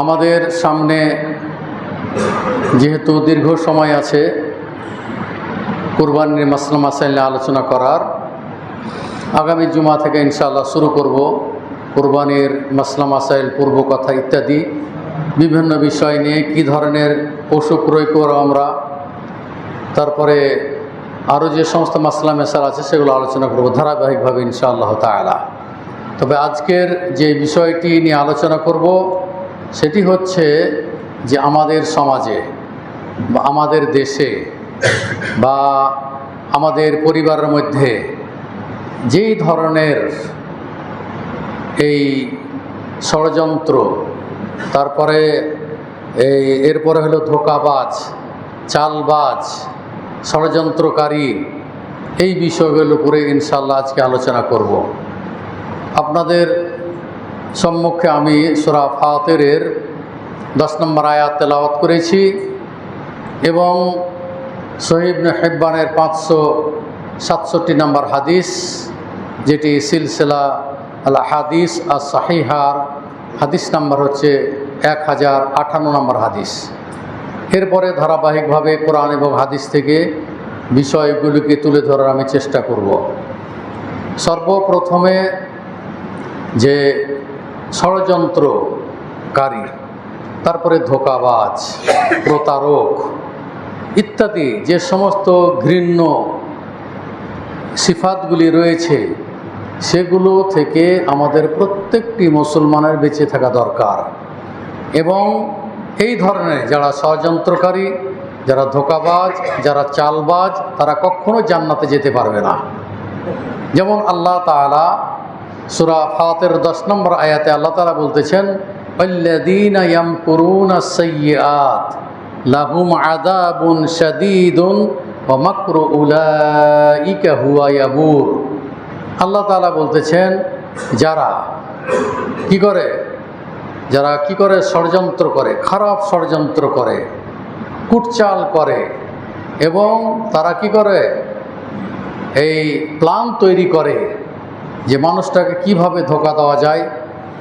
আমাদের সামনে যেহেতু দীর্ঘ সময় আছে কুরবানির মাসলা মাসাইল নিয়ে আলোচনা করার, আগামী জুমা থেকে ইনশাআল্লাহ শুরু করব কুরবানির মাসলা মাসাইল, পূর্ব কথা ইত্যাদি বিভিন্ন বিষয় নিয়ে, কী ধরনের পশু ক্রয় করব আমরা, তারপরে আরও যে সমস্ত মাসলা মেসাল আছে সেগুলো আলোচনা করব ধারাবাহিকভাবে ইনশাআল্লাহ তাআলা। তবে আজকের যে বিষয়টি নিয়ে আলোচনা করব সেটি হচ্ছে যে আমাদের সমাজে বা আমাদের দেশে বা আমাদের পরিবারের মধ্যে যেই ধরনের এই ষড়যন্ত্র, তারপরে এরপরে হলো ধোঁকাবাজ, চালবাজ, ষড়যন্ত্রকারী, এই বিষয়গুলোর উপরে ইনশাআল্লাহ আজকে আলোচনা করব। আপনাদের সম্মুখে আমি সূরা ফাতিরের 10 নম্বর আয়াত তেলাওয়াত করেছি এবং সহিহ ইবনে হিব্বানের 567 নম্বর হাদিস, যেটি সিলসিলা আল হাদিস আর সাহিহার হাদিস নাম্বার হচ্ছে 1058 নম্বর হাদিস। এরপরে ধারাবাহিকভাবে কোরআন এবং হাদিস থেকে বিষয়গুলিকে তুলে ধরার আমি চেষ্টা করব। সর্বপ্রথমে যে ষড়যন্ত্রকারী, তারপরে ধোঁকাবাজ, প্রতারক ইত্যাদি যে সমস্ত ঘৃণ্য সিফাতগুলি রয়েছে সেগুলো থেকে আমাদের প্রত্যেকটি মুসলমানের বেঁচে থাকা দরকার। এবং এই ধরনের যারা ষড়যন্ত্রকারী, যারা ধোঁকাবাজ, যারা চালবাজ, তারা কখনো জান্নাতে যেতে পারবে না। যেমন আল্লাহ তাআলা সূরা ফাতির 10 নম্বর আয়াতে আল্লাহ তাআলা বলতেছেন, আল্লাযীনা ইয়ামকুরুনা সাইয়্যাত লাহুম আযাবুন শাদীদুন ওয়া মাকরু উলাইকা হুয়া ইয়াবুর। আল্লাহ তাআলা বলতেছেন যারা কি করে ষড়যন্ত্র করে, খারাপ ষড়যন্ত্র করে, কুটচাল করে, এবং তারা কি করে এই প্ল্যান তৈরি করে যে মানুষটাকে কিভাবে ধোঁকা দেওয়া যায়,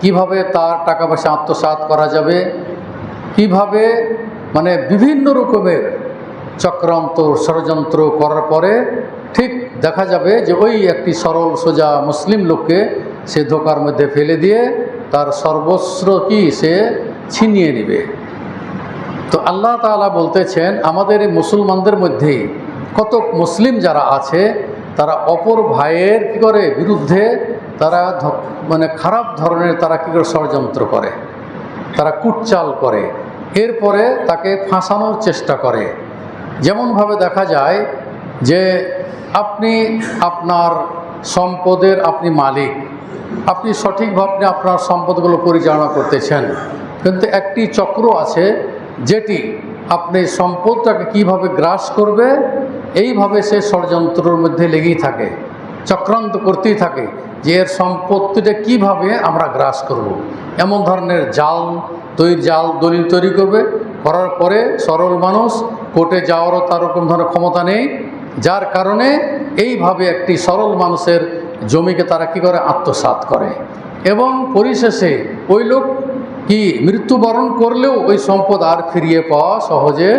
কিভাবে তার টাকা পয়সা আত্মসাৎ করা যাবে, কিভাবে মানে বিভিন্ন রকমের চক্রান্ত ষড়যন্ত্র করার পরে ঠিক দেখা যাবে যে ওই একটি সরল সোজা মুসলিম লোককে সে ধোঁকার মধ্যে ফেলে দিয়ে তার সর্বস্ব কি সে ছিনিয়ে নেবে। তো আল্লাহ তাআলা বলতেছেন আমাদের এই মুসলমানদের মধ্যেই কত মুসলিম যারা আছে তারা অপর ভাইয়ের কি করে বিরুদ্ধে তারা মানে খারাপ ধরনের তারা কি করে ষড়যন্ত্র করে, তারা কুটচাল করে, এরপরে তাকে ফাঁসানোর চেষ্টা করে। যেমনভাবে দেখা যায় যে আপনি আপনার সম্পদের আপনি মালিক, আপনি সঠিকভাবে আপনার সম্পদগুলো পরিচালনা করতেছেন, কিন্তু একটি চক্র আছে যেটি আপনি সম্পদটাকে কিভাবে গ্রাস করবে এইভাবে সে ষড়যন্ত্রের মধ্যে লেগেই থাকে, চক্রান্ত করতেই থাকে যে এর সম্পত্তিটা কিভাবে আমরা গ্রাস করব। এমন ধরনের জাল দলিল তৈরি করবে, করার পরে সরল মানুষ কোর্টে যাওয়ারও তার রকম ধরনের ক্ষমতা নেই, যার কারণে এইভাবে একটি সরল মানুষের জমিকে তারা কি করে আত্মসাৎ করে। এবং পরিশেষে ওই লোক কি মৃত্যুবরণ করলেও ওই সম্পদ আর ফিরিয়ে পাওয়া সহজে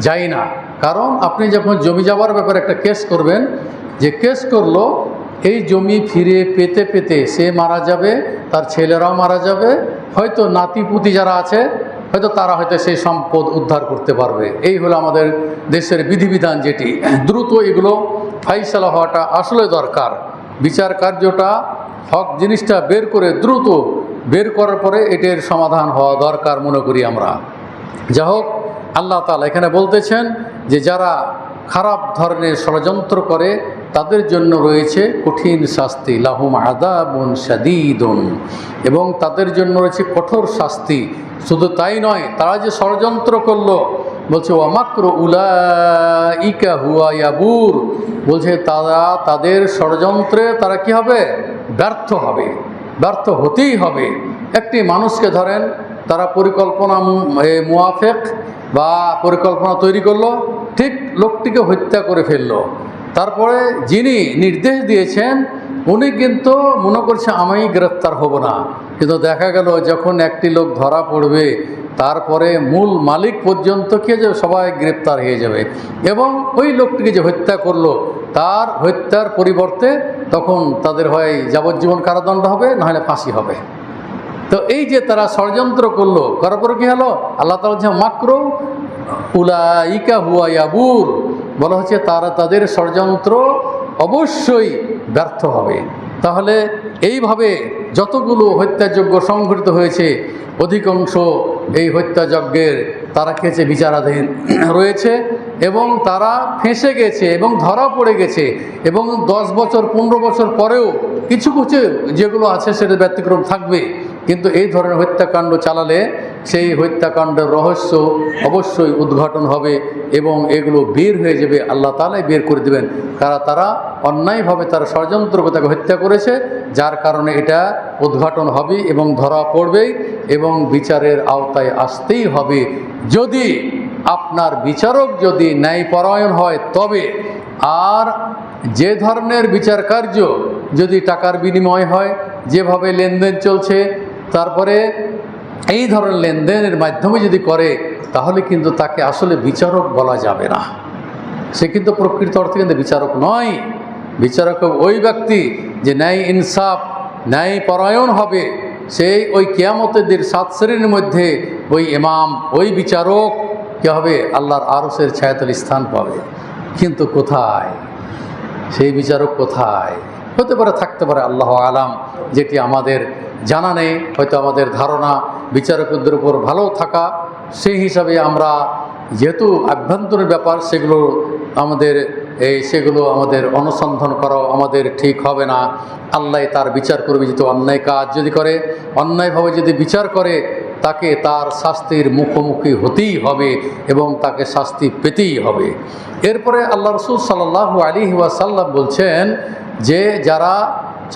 যায় না। কারণ আপনি যখন জমি যাবার ব্যাপারে একটা কেস করবেন, যে কেস করলো এই জমি ফিরে পেতে পেতে সে মারা যাবে, তার ছেলেরাও মারা যাবে, হয়তো নাতিপুতি যারা আছে হয়তো তারা হয়তো সেই সম্পদ উদ্ধার করতে পারবে। এই হলো আমাদের দেশের বিধিবিধান, যেটি দ্রুত এগুলো ফাইসালা হওয়াটা আসলে দরকার। বিচার কার্যটা হক জিনিসটা বের করে দ্রুত বের করার পরে এটার সমাধান হওয়া দরকার মনে করি আমরা। যা হোক, আল্লাহ তাআলা এখানে বলতেছেন যে যারা খারাপ ধরনের ষড়যন্ত্র করে তাদের জন্য রয়েছে কঠিন শাস্তি, লাহুম আযাবুন শাদীদুন, এবং তাদের জন্য রয়েছে কঠোর শাস্তি। শুধু তাই নয়, তারা যে ষড়যন্ত্র করলো, বলছে ওয়া মাকরু উলাইকা হুয়া ইয়াবুর, বলছে তারা তাদের ষড়যন্ত্রে তারা কি হবে, ব্যর্থ হবে, ব্যর্থ হতেই হবে। একটি মানুষকে ধরেন তারা পরিকল্পনা মুআফিক বা পরিকল্পনা তৈরি করলো, ঠিক লোকটিকে হত্যা করে ফেললো, তারপরে যিনি নির্দেশ দিয়েছেন উনি কিন্তু মনে করছে আমি গ্রেফতার হব না, কিন্তু দেখা গেল যখন একটি লোক ধরা পড়বে তারপরে মূল মালিক পর্যন্ত কে যাবে, সবাই গ্রেপ্তার হয়ে যাবে এবং ওই লোকটিকে যে হত্যা করলো তার হত্যার পরিবর্তে তখন তাদের হয় যাবজ্জীবন কারাদণ্ড হবে, নাহলে ফাঁসি হবে। তো এই যে তারা ষড়যন্ত্র করলো, করার পর কি হলো, আল্লাহ তাআলা যে মাকরু উলাইকা হুয়া ইয়াবুর, বলা হচ্ছে তারা তাদের ষড়যন্ত্র অবশ্যই ব্যর্থ হবে। তাহলে এইভাবে যতগুলো হত্যাযজ্ঞ সংঘটিত হয়েছে অধিকাংশ এই হত্যাযজ্ঞের তারা খেয়েছে বিচারাধীন রয়েছে এবং তারা ফেঁসে গেছে এবং ধরা পড়ে গেছে এবং 10 বছর 15 বছর পরেও কিছু কিছু যেগুলো আছে সেটা ব্যতিক্রম থাকবে। কিন্তু এই ধরনের হত্যাকাণ্ড চালালে সেই হত্যাকাণ্ডের রহস্য অবশ্যই উদ্ঘাটন হবে এবং এগুলো বের হয়ে যাবে, আল্লাহ তাআলাই বের করে দেবেন তারা অন্যায়ভাবে তারা ষড়যন্ত্র করে তাকে হত্যা করেছে, যার কারণে এটা উদ্ঘাটন হবে এবং ধরা পড়বেই এবং বিচারের আওতায় আসতেই হবে। যদি আপনার বিচারক যদি ন্যায়পরায়ণ হয় তবে, আর যে ধরনের বিচার কার্য যদি টাকার বিনিময় হয়, যেভাবে লেনদেন চলছে, তারপরে এই ধরনের লেনদেনের মাধ্যমে যদি করে, তাহলে কিন্তু তাকে আসলে বিচারক বলা যাবে না। সে কিন্তু প্রকৃত অর্থে কিন্তু বিচারক নয়। বিচারক ওই ব্যক্তি যে ন্যায় ইনসাফ ন্যায় পরায়ণ হবে, সেই ওই কিয়ামতের দিন 7 শ্রেণীর মধ্যে ওই ইমাম ওই বিচারক কি হবে, আল্লাহর আরশের ছায়াতলে স্থান পাবে। কিন্তু কোথায় সেই বিচারক, কোথায়? হতে পারে থাকতে পারে, আল্লাহ আলাম, যেটি আমাদের জানা নেই, হয়তো আমাদের ধারণা বিচারকদের উপর ভালো থাকা, সেই হিসাবে আমরা যেহেতু আভ্যন্তরীণ ব্যাপার সেগুলো আমাদের অনুসন্ধান করাও আমাদের ঠিক হবে না। আল্লাহ তার বিচার করবে, যেহেতু অন্যায় কাজ যদি করে, অন্যায়ভাবে যদি বিচার করে, তাকে তার শাস্তির মুখোমুখি হতেই হবে এবং তাকে শাস্তি পেতেই হবে। এরপরে আল্লাহ রাসূল সাল্লাল্লাহু আলাইহি ওয়াসাল্লাম বলছেন যে যারা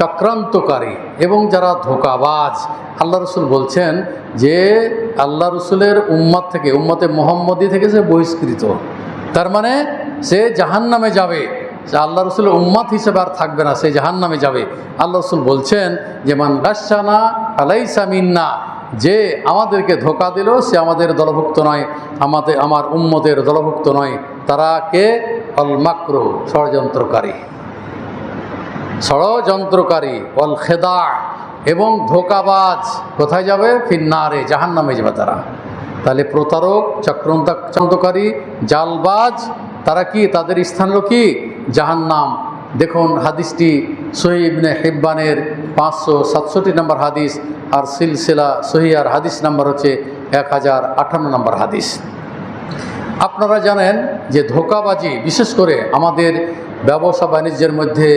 চক্রান্তকারী এবং যারা ধোঁকাবাজ, আল্লাহ রসুল বলছেন যে আল্লাহ রসুলের উম্মত থেকে, উম্মতে মুহাম্মদী থেকে সে বহিষ্কৃত, তার মানে সে জাহান্নামে যাবে, সে আল্লাহ রসুলের উম্মত হিসেবে আর থাকবে না, সে জাহান্নামে যাবে। আল্লাহ রসুল বলছেন যে মান গাশশানা ফালাইসা মিন্না, যে আমাদেরকে ধোঁকা দিল সে আমাদের দলভুক্ত নয়, আমার উম্মতের দলভুক্ত নয়। তারা কে? অল মাকরু, ষড়যন্ত্রকারী, অল খেদা এবং ধোঁকাবাজ। কোথায় যাবে? ফিন্নারে, জাহান্নামে যাবে তারা। তাহলে প্রতারক, চক্রান্তকারী, জালবাজ, তারা কি? তাদের স্থান হলো কি? জাহান্নাম। দেখুন হাদিসটি সহিহ ইবনে হিব্বানের 567 নম্বর হাদিস, আর সিলসিলা সহিহার হাদিস নাম্বার হচ্ছে 1058 নম্বর হাদিস। আপনারা জানেন যে ধোঁকাবাজি, বিশেষ করে আমাদের ব্যবসা বাণিজ্যের মধ্যে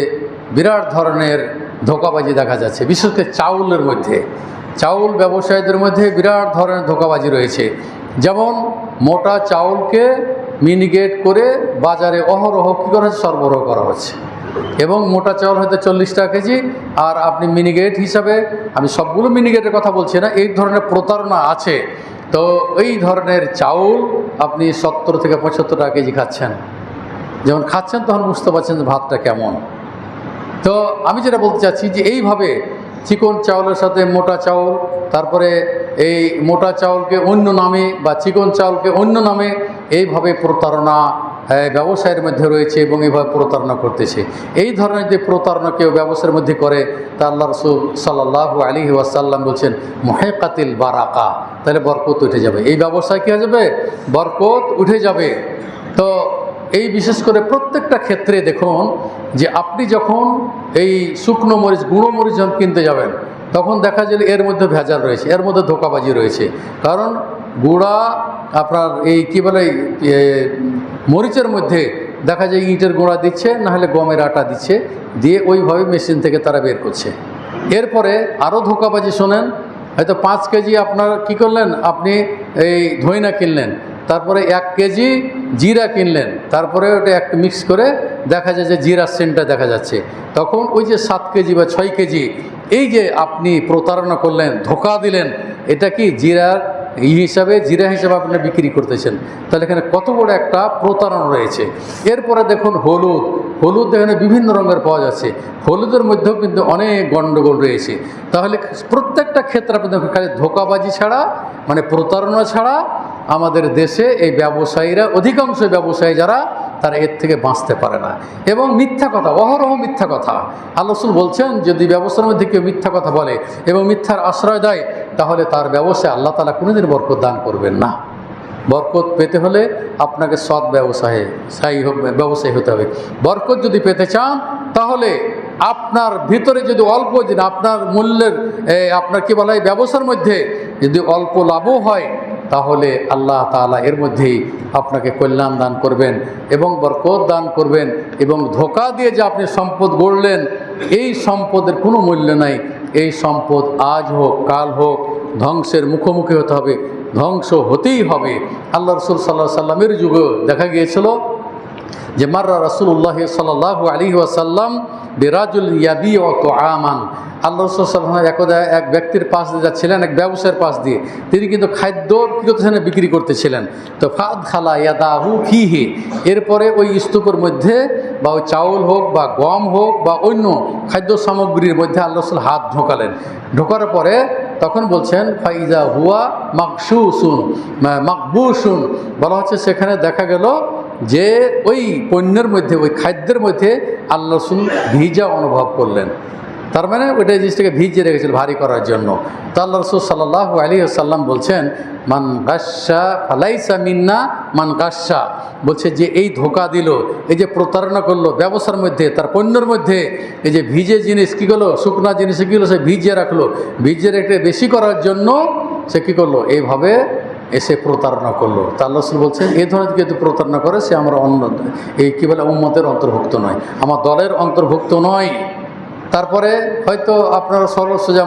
বিরাট ধরনের ধোঁকাবাজি দেখা যাচ্ছে, বিশেষ করে চাউলের মধ্যে। চাউল ব্যবসায়ীদের মধ্যে বিরাট ধরনের ধোঁকাবাজি রয়েছে। যেমন মোটা চাউলকে মিনিগেট করে বাজারে অহরহ কী করা হচ্ছে? সরবরাহ করা হচ্ছে। এবং মোটা চাউল হয়তো 40 টাকা কেজি, আর আপনি মিনিগেট হিসাবে, আমি সবগুলো মিনিগেটের কথা বলছি না, এই ধরনের প্রতারণা আছে। তো এই ধরনের চাউল আপনি 70 থেকে 75 টাকা কেজি খাচ্ছেন। যখন খাচ্ছেন তখন বুঝতে পারছেন যে ভাতটা কেমন। তো আমি যেটা বলতে চাচ্ছি যে এইভাবে চিকন চাউলের সাথে মোটা চাউল, তারপরে এই মোটা চাউলকে অন্য নামে বা চিকন চাউলকে অন্য নামে, এইভাবে প্রতারণা ব্যবসায়ের মধ্যে রয়েছে এবং এইভাবে প্রতারণা করতেছে। এই ধরনের যে প্রতারণা কেউ ব্যবসার মধ্যে করে, তা আল্লাহ রাসূল সাল্লাল্লাহু আলাইহি ওয়াসাল্লাম বলছেন মুহিকাতিল বারাকা, তাহলে বরকত উঠে যাবে, এই ব্যবসায় কী হয়ে যাবে? বরকত উঠে যাবে। তো এই বিশেষ করে প্রত্যেকটা ক্ষেত্রে দেখুন যে আপনি যখন এই শুকনো মরিচ, গুঁড়ো মরিচ যখন কিনতে যাবেন, তখন দেখা যায় এর মধ্যে ভেজাল রয়েছে, এর মধ্যে ধোঁকাবাজি রয়েছে। কারণ গুঁড়া আপনার এই কী বলে মরিচের মধ্যে দেখা যায় ইটের গুঁড়া দিচ্ছে, নাহলে গমের আটা দিচ্ছে, দিয়ে ওইভাবে মেশিন থেকে তারা বের করছে। এরপরে আরও ধোঁকাবাজি শোনেন, হয়তো 5 কেজি আপনার কি করলেন, আপনি এই ধইনা কিনলেন, তারপরে 1 কেজি জিরা কিনলেন, তারপরে ওটা একটু মিক্স করে দেখা যায় যে জিরার সেন্টটা দেখা যাচ্ছে। তখন ওই যে 7 কেজি বা 6 কেজি, এই যে আপনি প্রতারণা করলেন, ধোঁকা দিলেন, এটা কি জিরার হিসাবে জিরা হিসাবে আপনি বিক্রি করতেছেন, তাহলে এখানে কত বড় একটা প্রতারণা রয়েছে। এরপরে দেখুন হলুদ এখানে বিভিন্ন রঙের পাওয়া যাচ্ছে, হলুদের মধ্যেও কিন্তু অনেক গণ্ডগোল রয়েছে। তাহলে প্রত্যেকটা ক্ষেত্রে আপনাদের খালি ধোঁকাবাজি ছাড়া, মানে প্রতারণা ছাড়া আমাদের দেশে এই ব্যবসায়ীরা, অধিকাংশ ব্যবসায়ী যারা, তারা এর থেকে বাঁচতে পারে না। এবং মিথ্যা কথা, অহরহ মিথ্যা কথা। আল্লাহ রাসূল বলছেন, যদি ব্যবসার মধ্যে কেউ মিথ্যা কথা বলে এবং মিথ্যার আশ্রয় দেয়, তাহলে তার ব্যবসায় আল্লাহ তাআলা কোনোদিন বরকত দান করবেন না। বরকত পেতে হলে আপনাকে সৎ ব্যবসায়ী হতে হবে। বরকত যদি পেতে চান, তাহলে আপনার ভিতরে যদি অল্প দিন আপনার মূল্যের আপনার কি বলা হয় ব্যবসার মধ্যে যদি অল্প লাভও হয়, তাহলে আল্লাহ তাআলা এর মধ্যেই আপনাকে কল্যাণ দান করবেন এবং বরকত দান করবেন। এবং ধোঁকা দিয়ে যে আপনি সম্পদ গড়লেন, এই সম্পদের কোনো মূল্য নাই। এই সম্পদ আজ হোক কাল হোক ধ্বংসের মুখোমুখি হতে হবে, ধ্বংস হতেই হবে। আল্লাহ রাসূল সাল্লাল্লাহু আলাইহি ওয়াসাল্লামের যুগে দেখা গিয়েছিল যে মাররা রাসূলুল্লাহ সাল্লাল্লাহু আলাইহি ওয়াসাল্লাম বিরাজুল ইয়াবিউ তুআমান। আল্লাহ রাসূল সাল্লাল্লাহু আলাইহি ওয়াসাল্লাম একদা এক ব্যক্তির পাশ দিয়ে যাচ্ছিলেন, এক ব্যবসায়ের পাশ দিয়ে। তিনি কিন্তু খাদ্য কী করতেছেন, বিক্রি করতেছিলেন। তো ফাদখালা ইয়াদাহু ফিহি, এরপরে ওই স্তূপের মধ্যে বা ওই চাউল হোক বা গম হোক বা অন্য খাদ্য সামগ্রীর মধ্যে আল্লাহ রাসূল হাত ঢোকালেন। ঢোকার পরে তখন বলছেন ফাইজা হুয়া মাকবুসুন, বলা হচ্ছে সেখানে দেখা গেল যে ওই পণ্যের মধ্যে, ওই খাদ্যের মধ্যে আল্লাহ রাসূল ভিজা অনুভব করলেন। তার মানে ওইটা জিনিসটাকে ভিজিয়ে রেখেছিল ভারী করার জন্য। তো আল্লাহ রাসূল সাল্লাল্লাহু আলাইহি ওয়াসাল্লাম বলছেন মান গাশশা ফালাইসা মিন্না মান গাশশা, বলছে যে এই ধোঁকা দিল, এই যে প্রতারণা করলো ব্যবসার মধ্যে, তার পণ্যের মধ্যে এই যে ভিজে জিনিস কী করলো, শুকনা জিনিস কী হলো, সে ভিজিয়ে রাখলো, ভিজিয়ে রেখে বেশি করার জন্য সে কী করলো, এইভাবে এসে প্রতারণা করলো। তা আল্লাহ রাসূল বলছেন এই ধরনের যদি প্রতারণা করে সে আমার অন্য এই কী বলে উম্মতের অন্তর্ভুক্ত নয়, আমার দলের অন্তর্ভুক্ত নয়। তারপরে হয়তো আপনারা সরল সোজা